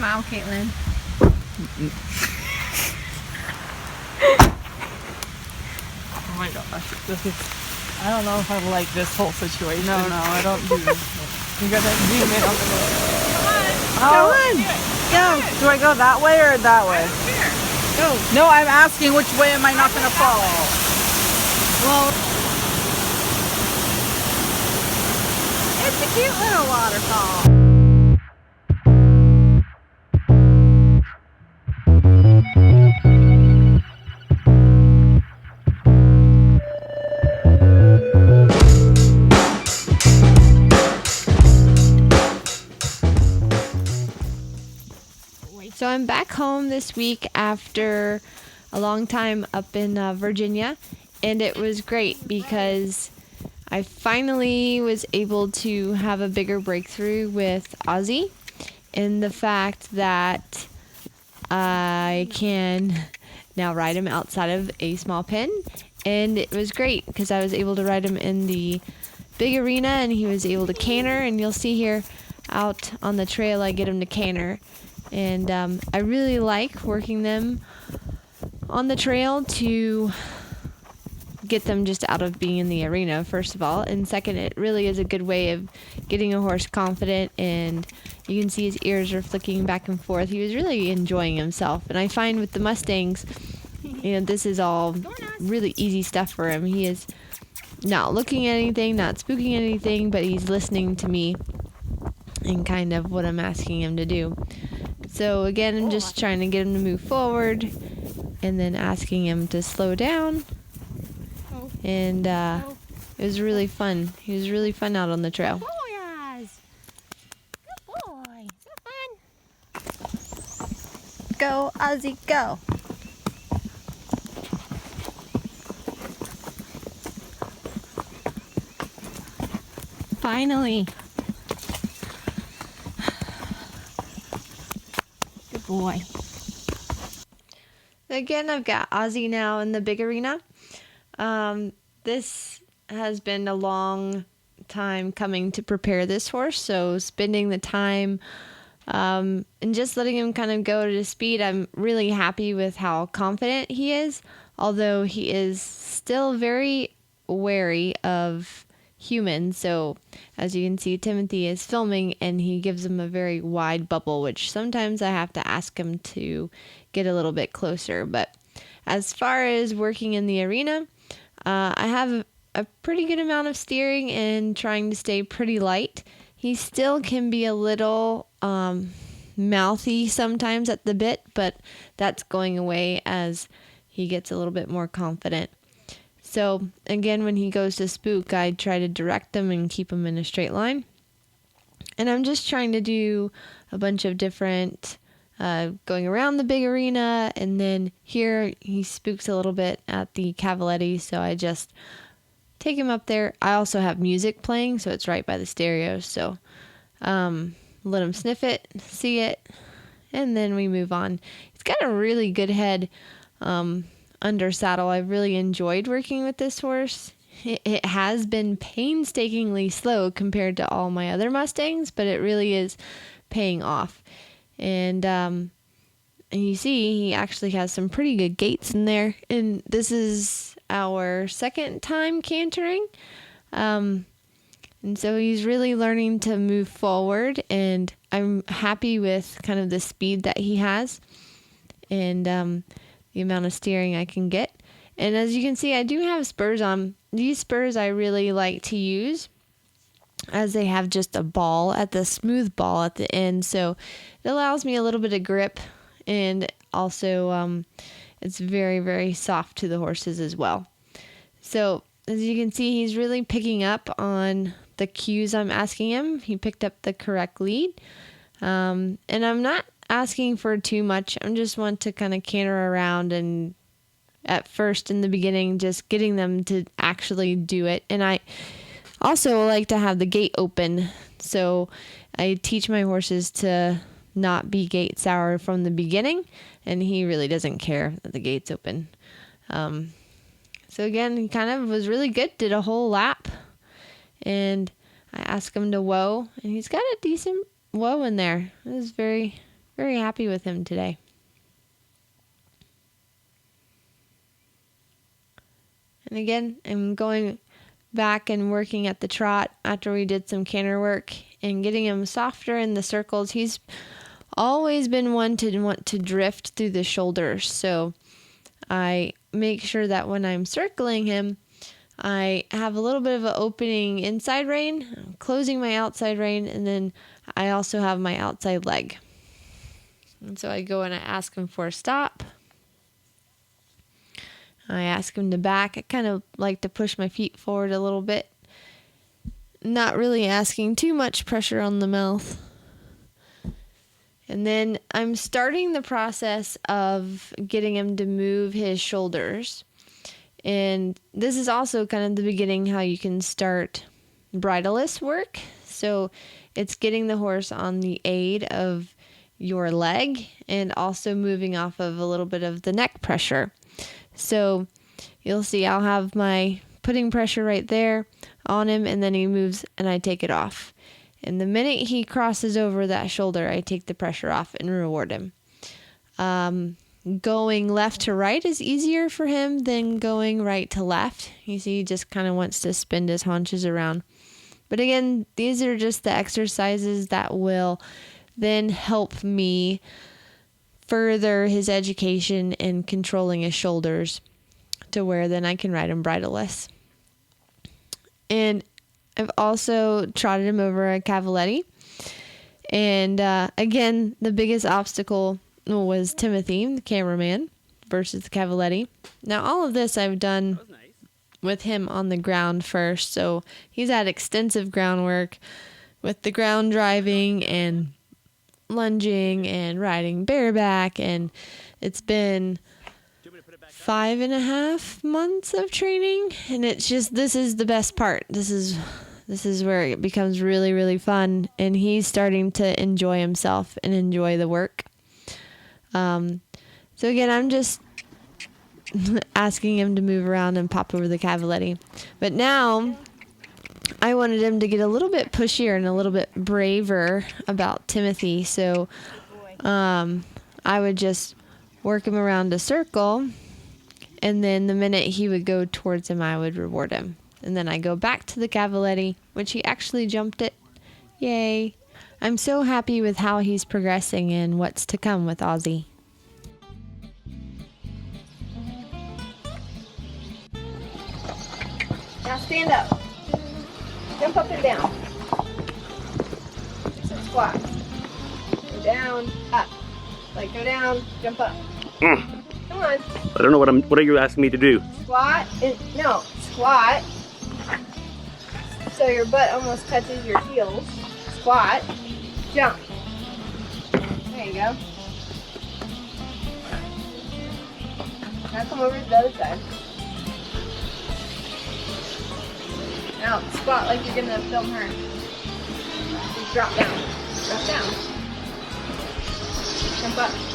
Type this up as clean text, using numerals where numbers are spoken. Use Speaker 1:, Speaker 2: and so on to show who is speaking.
Speaker 1: smile, Caitlin.
Speaker 2: Oh my gosh, I don't know if I like this whole situation.
Speaker 3: No, I don't do this.
Speaker 2: You gotta zoom in on the
Speaker 3: Come on. Go.
Speaker 2: Do I go that way or that way?
Speaker 3: Go.
Speaker 2: No, I'm asking which way am I not gonna fall?
Speaker 3: Well, it's a cute little waterfall.
Speaker 1: So I'm back home this week after a long time up in Virginia, and it was great because I finally was able to have a bigger breakthrough with Ozzie, and the fact that I can now ride him outside of a small pen, and it was great because I was able to ride him in the big arena and he was able to canter, and you'll see here out on the trail I get him to canter. And I really like working them on the trail to get them just out of being in the arena, first of all. And second, it really is a good way of getting a horse confident. And you can see his ears are flicking back and forth. He was really enjoying himself. And I find with the Mustangs, this is all really easy stuff for him. He is not looking at anything, not spooking anything, but he's listening to me and kind of what I'm asking him to do. So again, I'm just trying to get him to move forward and then asking him to slow down. And it was really fun. He was really fun out on the trail.
Speaker 3: Good boy, Oz. Good boy. So fun. Go, Ozzie, go. Finally. Good boy.
Speaker 1: Again, I've got Ozzie now in the big arena. This has been a long time coming to prepare this horse, so spending the time and just letting him kind of go at his speed. I'm really happy with how confident he is, although he is still very wary of humans. So as you can see, Timothy is filming and he gives him a very wide bubble, which sometimes I have to ask him to get a little bit closer. But as far as working in the arena, I have a pretty good amount of steering and trying to stay pretty light. He still can be a little mouthy sometimes at the bit, but that's going away as he gets a little bit more confident. So again, when he goes to spook, I try to direct him and keep him in a straight line. And I'm just trying to do a bunch of different going around the big arena, and then here he spooks a little bit at the Cavaletti, so I just take him up there. I also have music playing, so it's right by the stereo, so let him sniff it, see it, and then we move on. He's got a really good head under saddle. I've really enjoyed working with this horse. It has been painstakingly slow compared to all my other Mustangs, but it really is paying off. And you see, he actually has some pretty good gaits in there. And this is our second time cantering. And so he's really learning to move forward. And I'm happy with kind of the speed that he has and the amount of steering I can get. And as you can see, I do have spurs on. These spurs I really like to use, as they have just a ball at the smooth ball at the end, so it allows me a little bit of grip, and also it's very, very soft to the horses as well. So as you can see, he's really picking up on the cues I'm asking him. He picked up the correct lead, and I'm not asking for too much. I just want to kind of canter around, and at first in the beginning just getting them to actually do it. And I also like to have the gate open, so I teach my horses to not be gate sour from the beginning, and he really doesn't care that the gate's open. So again, he kind of was really good, did a whole lap, and I asked him to whoa, and he's got a decent whoa in there. It was very, very happy with him today. And again, I'm going back and working at the trot after we did some canter work and getting him softer in the circles. He's always been one to want to drift through the shoulders, so I make sure that when I'm circling him, I have a little bit of an opening inside rein, closing my outside rein, and then I also have my outside leg. And so I go and I ask him for a stop. I ask him to back. I kind of like to push my feet forward a little bit, not really asking too much pressure on the mouth. And then I'm starting the process of getting him to move his shoulders. And this is also kind of the beginning how you can start bridleless work. So it's getting the horse on the aid of your leg and also moving off of a little bit of the neck pressure. So you'll see I'll have my putting pressure right there on him, and then he moves and I take it off. And the minute he crosses over that shoulder, I take the pressure off and reward him. Going left to right is easier for him than going right to left. You see, he just kind of wants to spin his haunches around. But again, these are just the exercises that will then help me further his education in controlling his shoulders to where then I can ride him bridleless. And I've also trotted him over a cavaletti. And again, the biggest obstacle was Timothy, the cameraman, versus the cavaletti. Now, all of this I've done with him on the ground first. So he's had extensive groundwork with the ground driving and lunging and riding bareback, and it's been 5.5 months of training, and it's just, this is the best part. This is where it becomes really, really fun, and he's starting to enjoy himself and enjoy the work. So again, I'm just asking him to move around and pop over the cavaletti, but now I wanted him to get a little bit pushier and a little bit braver about Timothy. So I would just work him around a circle, and then the minute he would go towards him, I would reward him. And then I go back to the cavaletti, which he actually jumped it. Yay. I'm so happy with how he's progressing and what's to come with Ozzie.
Speaker 3: Now stand up. Jump up and down. So squat. Go down, up. Like go down, jump up. Come on.
Speaker 4: I don't know what are you asking me to do?
Speaker 3: Squat. No, squat. So your butt almost touches your heels. Squat. Jump. There you go. Now come over to the other side. Now squat like you're gonna film her. Just drop down. Drop down. Jump up.